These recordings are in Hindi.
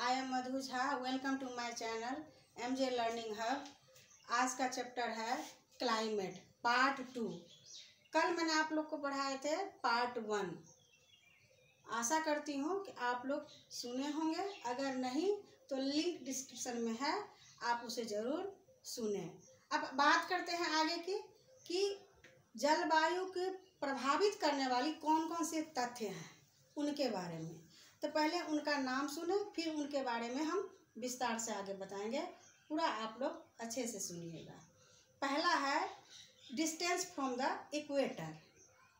I am Madhu Jha. Welcome to my channel MJ learning hub. आज का चैप्टर है क्लाइमेट पार्ट 2। कल मैंने आप लोग को पढ़ाए थे पार्ट 1। आशा करती हूँ कि आप लोग सुने होंगे, अगर नहीं तो लिंक डिस्क्रिप्शन में है, आप उसे ज़रूर सुने। अब बात करते हैं आगे की कि जलवायु के प्रभावित करने वाली कौन कौन से तथ्य हैं उनके बारे में। तो पहले उनका नाम सुने, फिर उनके बारे में हम विस्तार से आगे बताएंगे। पूरा आप लोग अच्छे से सुनिएगा। पहला है distance from the equator,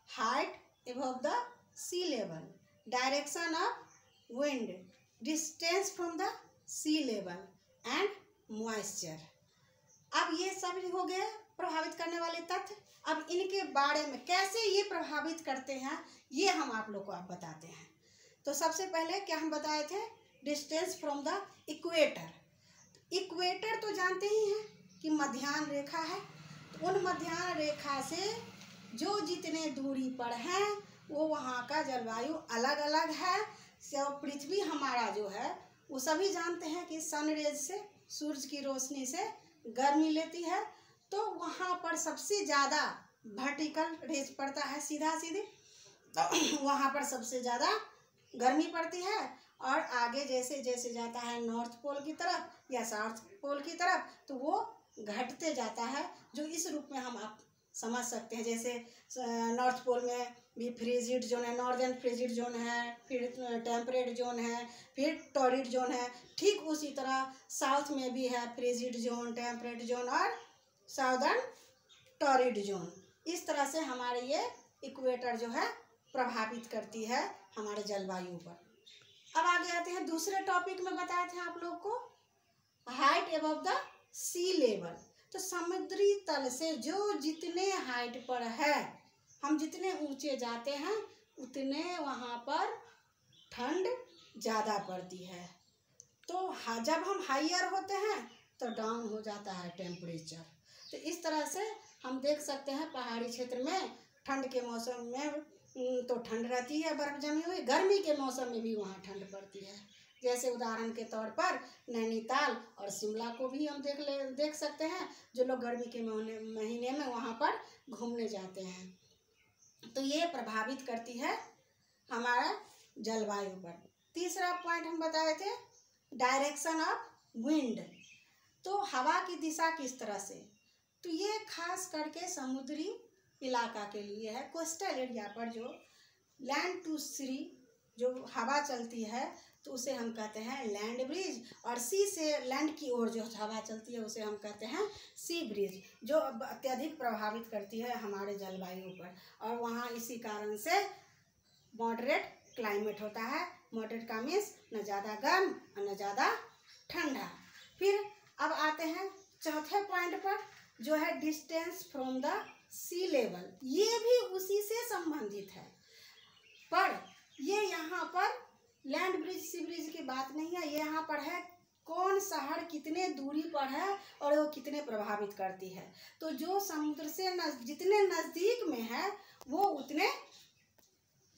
height above the sea level, direction of wind, distance from the sea level and moisture. अब ये सब हो गए प्रभावित करने वाले तथ्य। अब इनके बारे में कैसे ये प्रभावित करते हैं ये हम आप लोग को अब बताते हैं। तो सबसे पहले क्या हम बताए थे, distance from the equator. Equator तो जानते ही हैं कि मध्याह्न रेखा है। तो उन मध्याह्न रेखा से जो जितने दूरी पर हैं वो वहाँ का जलवायु अलग अलग है। सब पृथ्वी हमारा जो है वो सभी जानते हैं कि सनरेज से, सूरज की रोशनी से गर्मी लेती है। तो वहाँ पर सबसे ज़्यादा वर्टिकल रेज पड़ता है, सीधा सीधे, तो वहाँ पर सबसे ज़्यादा गर्मी पड़ती है। और आगे जैसे जैसे जाता है नॉर्थ पोल की तरफ या साउथ पोल की तरफ तो वो घटते जाता है, जो इस रूप में हम आप समझ सकते हैं। जैसे नॉर्थ पोल में भी फ्रिजिड जोन है, नॉर्दर्न फ्रिजिड जोन है, फिर टेम्परेट जोन है, फिर टॉरिड जोन है। ठीक उसी तरह साउथ में भी है फ्रिजिड जोन, टेम्परेट जोन और साउदर्न टॉरिड जोन। इस तरह से हमारे ये इक्वेटर जो है प्रभावित करती है हमारे जलवायु पर। अब आगे आते हैं दूसरे टॉपिक में बताए थे आप लोग को, height above the sea level. तो समुद्री तल से जो जितने हाइट पर है, हम जितने ऊंचे जाते हैं उतने वहाँ पर ठंड ज़्यादा पड़ती है। तो जब हम हाइयर होते हैं तो डाउन हो जाता है टेम्परेचर। तो इस तरह से हम देख सकते हैं पहाड़ी क्षेत्र में ठंड के मौसम में तो ठंड रहती है, बर्फ जमी हुई। गर्मी के मौसम में भी वहाँ ठंड पड़ती है। जैसे उदाहरण के तौर पर नैनीताल और शिमला को भी हम देख सकते हैं, जो लोग गर्मी के महीने में वहाँ पर घूमने जाते हैं। तो ये प्रभावित करती है हमारा जलवायु पर। तीसरा पॉइंट हम बताए थे डायरेक्शन ऑफ विंड। तो हवा की दिशा किस तरह से, तो ये खास करके समुद्री इलाका के लिए है। कोस्टल एरिया पर जो लैंड टू सी जो हवा चलती है तो उसे हम कहते हैं लैंड ब्रिज, और सी से लैंड की ओर जो हवा चलती है उसे हम कहते हैं सी ब्रिज, जो अत्यधिक प्रभावित करती है हमारे जलवायु पर। और वहाँ इसी कारण से मॉडरेट क्लाइमेट होता है। मॉडरेट का मीन्स न ज़्यादा गर्म और न ज़्यादा ठंडा। फिर अब आते हैं चौथे पॉइंट पर, जो है distance from the sea level. ये भी उसी से संबंधित है, पर ये यहाँ पर लैंड ब्रिज सी ब्रिज की बात नहीं है। ये यहाँ पर है कौन शहर कितने दूरी पर है और वो कितने प्रभावित करती है। तो जो समुद्र से जितने नज़दीक में है वो उतने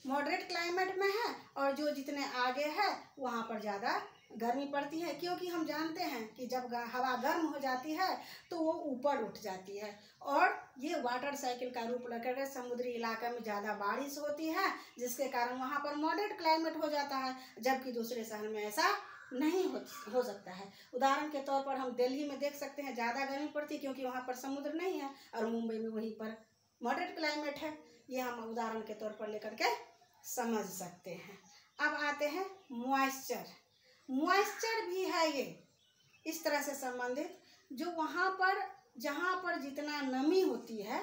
मॉडरेट क्लाइमेट में है, और जो जितने आगे है वहाँ पर ज़्यादा गर्मी पड़ती है। क्योंकि हम जानते हैं कि जब हवा गर्म हो जाती है तो वो ऊपर उठ जाती है, और ये वाटर साइकिल का रूप लेकर समुद्री इलाके में ज़्यादा बारिश होती है, जिसके कारण वहाँ पर मॉडरेट क्लाइमेट हो जाता है। जबकि दूसरे शहर में ऐसा नहीं हो सकता है। उदाहरण के तौर पर हम दिल्ली में देख सकते हैं ज़्यादा गर्मी पड़ती है, क्योंकि वहाँ पर समुद्र नहीं है, और मुंबई में वहीं पर मॉडरेट क्लाइमेट है। ये हम उदाहरण के तौर पर लेकर के समझ सकते हैं। अब आते हैं मॉइस्चर। मॉइस्चर भी है ये इस तरह से संबंधित, जो वहाँ पर जहाँ पर जितना नमी होती है,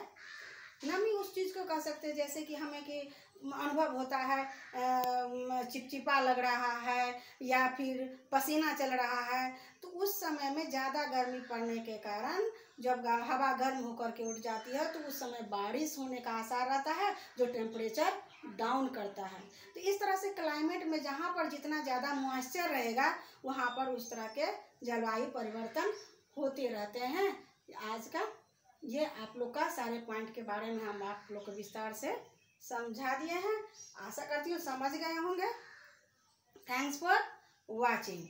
नमी उस चीज़ को कह सकते हैं जैसे कि हमें कि अनुभव होता है चिपचिपा लग रहा है या फिर पसीना चल रहा है। तो उस समय में ज़्यादा गर्मी पड़ने के कारण जब हवा गर्म होकर के उठ जाती है तो उस समय बारिश होने का आसार रहता है, जो टेम्परेचर डाउन करता है। तो इस तरह से क्लाइमेट में जहाँ पर जितना ज़्यादा मॉइस्चर रहेगा वहाँ पर उस तरह के जलवायु परिवर्तन होते रहते हैं। आज का ये आप लोग का सारे पॉइंट के बारे में हम आप लोग को विस्तार से समझा दिए हैं। आशा करती हूँ समझ गए होंगे। Thanks for watching.